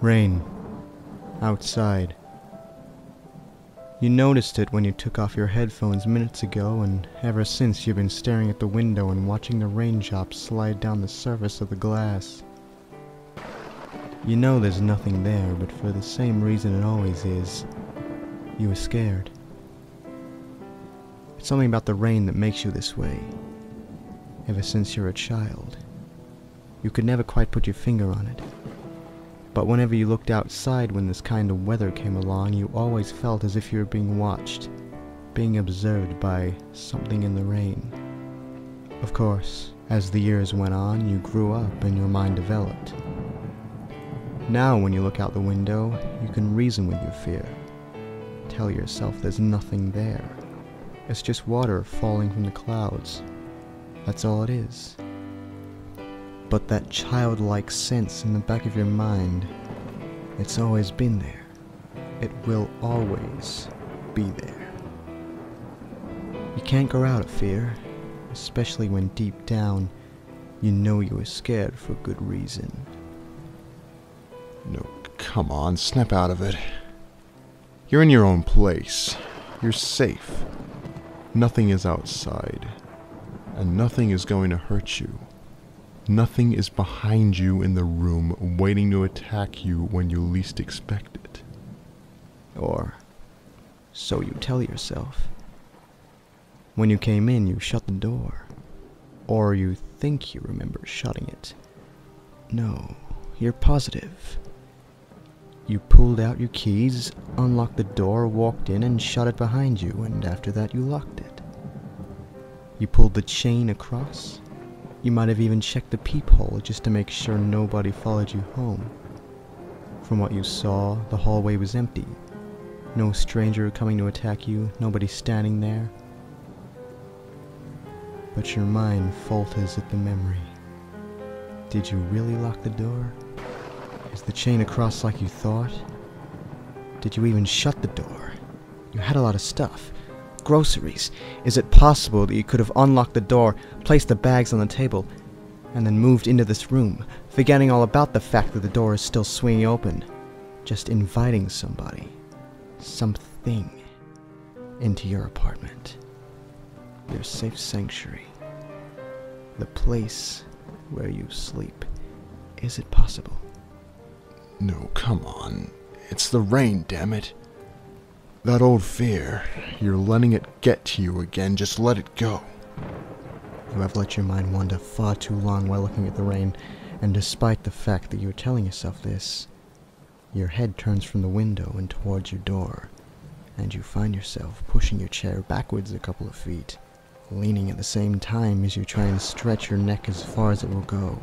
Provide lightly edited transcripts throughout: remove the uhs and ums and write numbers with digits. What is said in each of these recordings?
Rain. Outside. You noticed it when you took off your headphones minutes ago, and ever since you've been staring at the window and watching the raindrops slide down the surface of the glass. You know there's nothing there, but for the same reason it always is. You were scared. It's something about the rain that makes you this way. Ever since you're a child. You could never quite put your finger on it. But whenever you looked outside when this kind of weather came along, you always felt as if you were being watched, being observed by something in the rain. Of course, as the years went on, you grew up and your mind developed. Now when you look out the window, you can reason with your fear. Tell yourself there's nothing there. It's just water falling from the clouds. That's all it is. But that childlike sense in the back of your mind, it's always been there. It will always be there. You can't grow out of fear, especially when deep down you know you were scared for good reason. No, come on, snap out of it. You're in your own place. You're safe. Nothing is outside, and nothing is going to hurt you. Nothing is behind you in the room waiting to attack you when you least expect it. Or so you tell yourself. When you came in, you shut the door. Or you think you remember shutting it. No, you're positive. You pulled out your keys, unlocked the door, walked in and shut it behind you, and after that you locked it. You pulled the chain across. You might have even checked the peephole just to make sure nobody followed you home. From what you saw, the hallway was empty. No stranger coming to attack you, nobody standing there. But your mind falters at the memory. Did you really lock the door? Is the chain across like you thought? Did you even shut the door? You had a lot of stuff. Groceries. Is it possible that you could have unlocked the door, placed the bags on the table, and then moved into this room, forgetting all about the fact that the door is still swinging open, just inviting somebody, something, into your apartment, your safe sanctuary, the place where you sleep? Is it possible? No, come on. It's the rain, damn it. That old fear, you're letting it get to you again. Just let it go. You have let your mind wander far too long while looking at the rain, and despite the fact that you're telling yourself this, your head turns from the window and towards your door, and you find yourself pushing your chair backwards a couple of feet, leaning at the same time as you try and stretch your neck as far as it will go.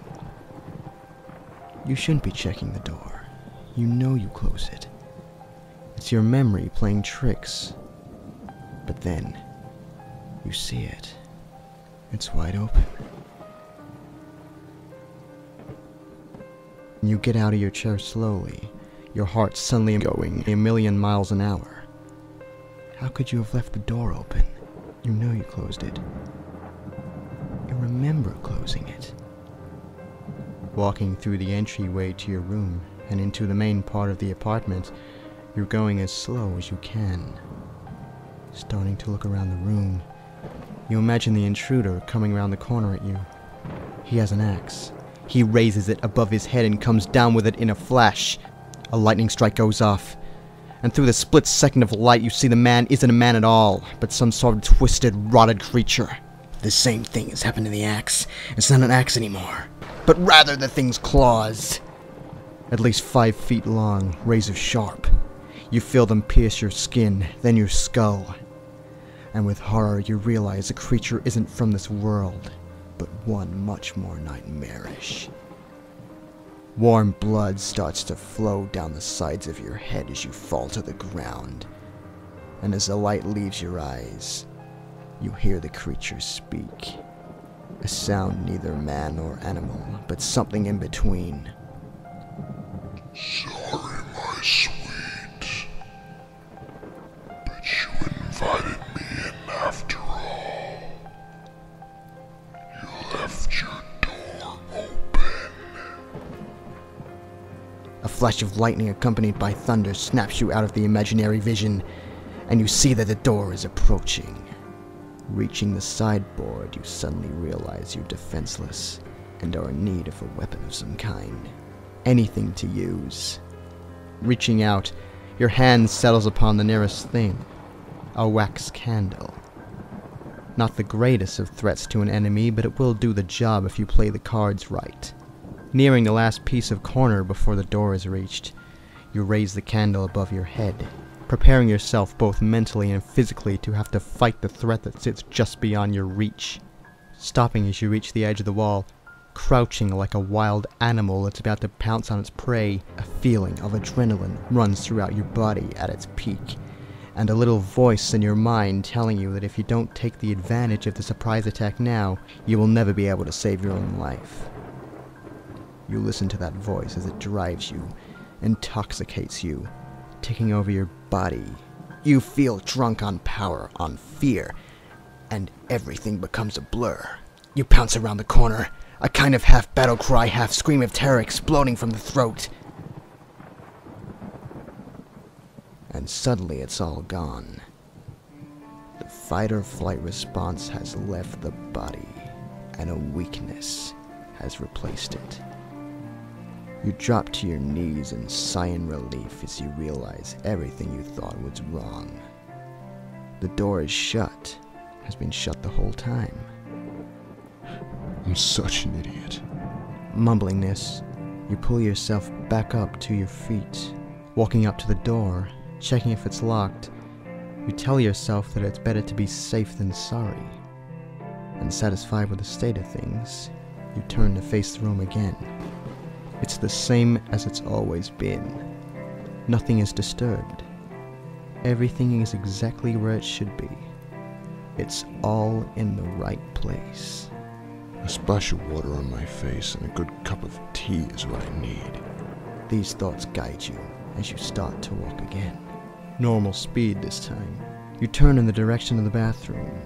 You shouldn't be checking the door. You know you close it. It's your memory playing tricks. But then, you see it. It's wide open. You get out of your chair slowly, your heart suddenly going a million miles an hour. How could you have left the door open? You know you closed it. You remember closing it. Walking through the entryway to your room and into the main part of the apartment, you're going as slow as you can. Starting to look around the room, you imagine the intruder coming around the corner at you. He has an axe. He raises it above his head and comes down with it in a flash. A lightning strike goes off, and through the split second of light you see the man isn't a man at all, but some sort of twisted, rotted creature. The same thing has happened to the axe. It's not an axe anymore, but rather the thing's claws. At least 5 feet long, razor sharp. You feel them pierce your skin, then your skull. And with horror you realize the creature isn't from this world, but one much more nightmarish. Warm blood starts to flow down the sides of your head as you fall to the ground. And as the light leaves your eyes, you hear the creature speak. A sound neither man nor animal, but something in between. Sorry, my sweet, but you invited me flash of lightning accompanied by thunder snaps you out of the imaginary vision, and you see that the door is approaching. Reaching the sideboard, you suddenly realize you're defenseless and are in need of a weapon of some kind. Anything to use. Reaching out, your hand settles upon the nearest thing. A wax candle. Not the greatest of threats to an enemy, but it will do the job if you play the cards right. Nearing the last piece of corner before the door is reached, you raise the candle above your head, preparing yourself both mentally and physically to have to fight the threat that sits just beyond your reach. Stopping as you reach the edge of the wall, crouching like a wild animal that's about to pounce on its prey, a feeling of adrenaline runs throughout your body at its peak, and a little voice in your mind telling you that if you don't take the advantage of the surprise attack now, you will never be able to save your own life. You listen to that voice as it drives you, intoxicates you, taking over your body. You feel drunk on power, on fear, and everything becomes a blur. You pounce around the corner, a kind of half battle cry, half scream of terror exploding from the throat. And suddenly it's all gone. The fight or flight response has left the body, and a weakness has replaced it. You drop to your knees and sigh in relief as you realize everything you thought was wrong. The door is shut, has been shut the whole time. I'm such an idiot. Mumbling this, you pull yourself back up to your feet. Walking up to the door, checking if it's locked, you tell yourself that it's better to be safe than sorry. And satisfied with the state of things, you turn to face the room again. It's the same as it's always been. Nothing is disturbed. Everything is exactly where it should be. It's all in the right place. A splash of water on my face and a good cup of tea is what I need. These thoughts guide you as you start to walk again. Normal speed this time. You turn in the direction of the bathroom,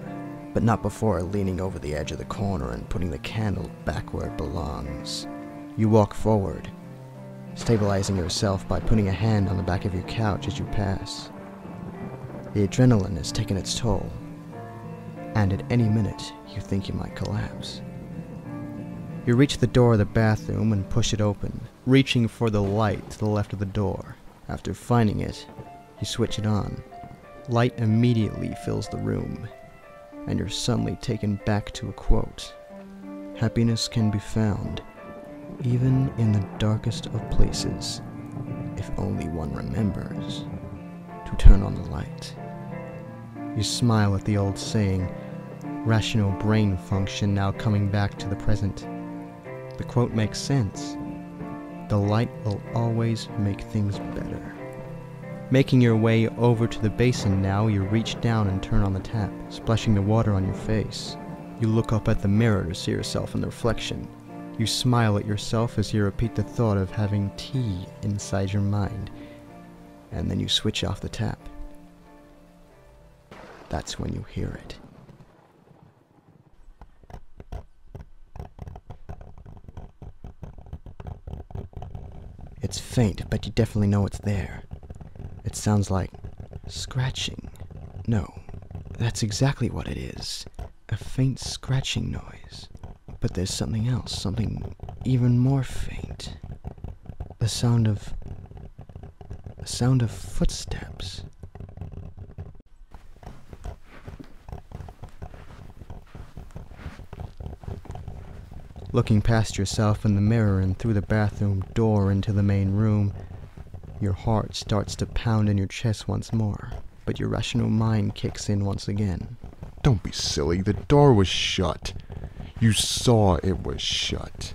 but not before leaning over the edge of the corner and putting the candle back where it belongs. You walk forward, stabilizing yourself by putting a hand on the back of your couch as you pass. The adrenaline has taken its toll, and at any minute you think you might collapse. You reach the door of the bathroom and push it open, reaching for the light to the left of the door. After finding it, you switch it on. Light immediately fills the room, and you're suddenly taken back to a quote. Happiness can be found even in the darkest of places, if only one remembers to turn on the light. You smile at the old saying, rational brain function now coming back to the present. The quote makes sense. The light will always make things better. Making your way over to the basin now, you reach down and turn on the tap, splashing the water on your face. You look up at the mirror to see yourself in the reflection. You smile at yourself as you repeat the thought of having tea inside your mind, and then you switch off the tap. That's when you hear it. It's faint, but you definitely know it's there. It sounds like scratching. No, that's exactly what it is. A faint scratching noise. But there's something else, something even more faint. The sound of footsteps. Looking past yourself in the mirror and through the bathroom door into the main room, your heart starts to pound in your chest once more, but your rational mind kicks in once again. Don't be silly, the door was shut. You saw it was shut.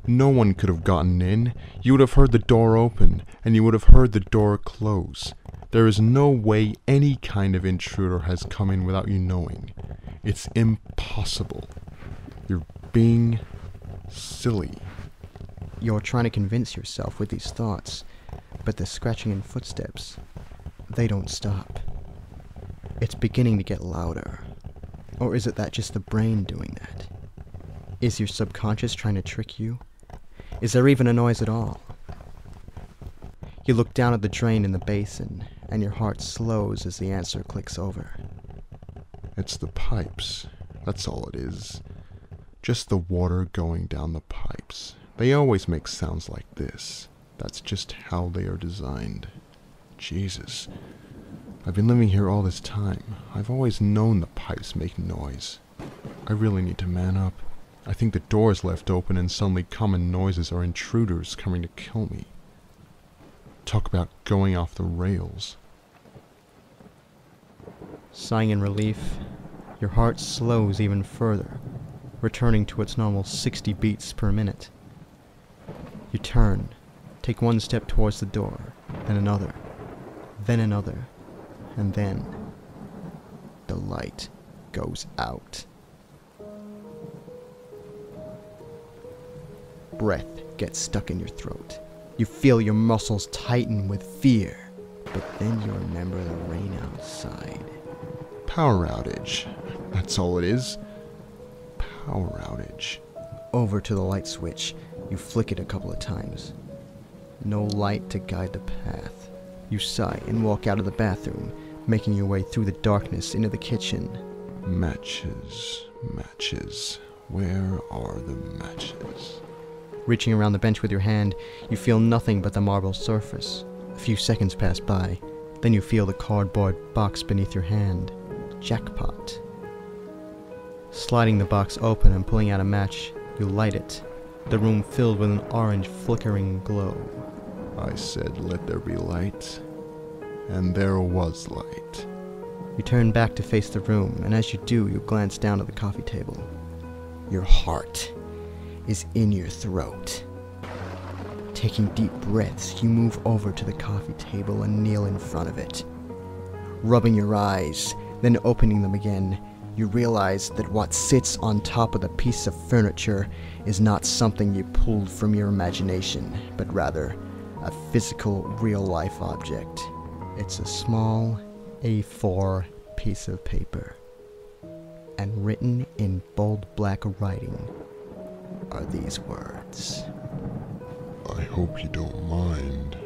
No one could have gotten in. You would have heard the door open, and you would have heard the door close. There is no way any kind of intruder has come in without you knowing. It's impossible. You're being silly. You're trying to convince yourself with these thoughts, but the scratching and footsteps, they don't stop. It's beginning to get louder. Or is it that just the brain doing that? Is your subconscious trying to trick you? Is there even a noise at all? You look down at the drain in the basin, and your heart slows as the answer clicks over. It's the pipes. That's all it is. Just the water going down the pipes. They always make sounds like this. That's just how they are designed. Jesus. I've been living here all this time. I've always known the pipes make noise. I really need to man up. I think the door's left open and suddenly common noises are intruders coming to kill me. Talk about going off the rails. Sighing in relief, your heart slows even further, returning to its normal 60 beats per minute. You turn, take one step towards the door, then another, and then the light goes out. Breath gets stuck in your throat. You feel your muscles tighten with fear, but then you remember the rain outside. Power outage. That's all it is. Power outage. Over to the light switch, you flick it a couple of times. No light to guide the path. You sigh and walk out of the bathroom, making your way through the darkness into the kitchen. Matches. Matches. Where are the matches? Reaching around the bench with your hand, you feel nothing but the marble surface. A few seconds pass by, then you feel the cardboard box beneath your hand. Jackpot. Sliding the box open and pulling out a match, you light it, the room filled with an orange flickering glow. I said let there be light, and there was light. You turn back to face the room, and as you do, you glance down at the coffee table. Your heart is in your throat. Taking deep breaths, you move over to the coffee table and kneel in front of it. Rubbing your eyes, then opening them again, you realize that what sits on top of the piece of furniture is not something you pulled from your imagination, but rather a physical, real-life object. It's a small A4 piece of paper, and written in bold black writing are these words. I hope you don't mind.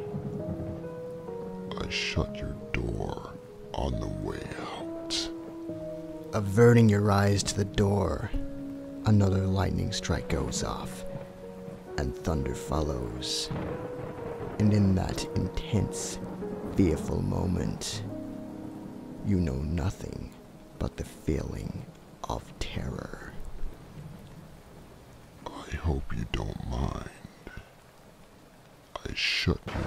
I shut your door on the way out. Averting your eyes to the door, another lightning strike goes off, and thunder follows. And in that intense, fearful moment, you know nothing but the feeling of terror. I hope you don't mind. I shut your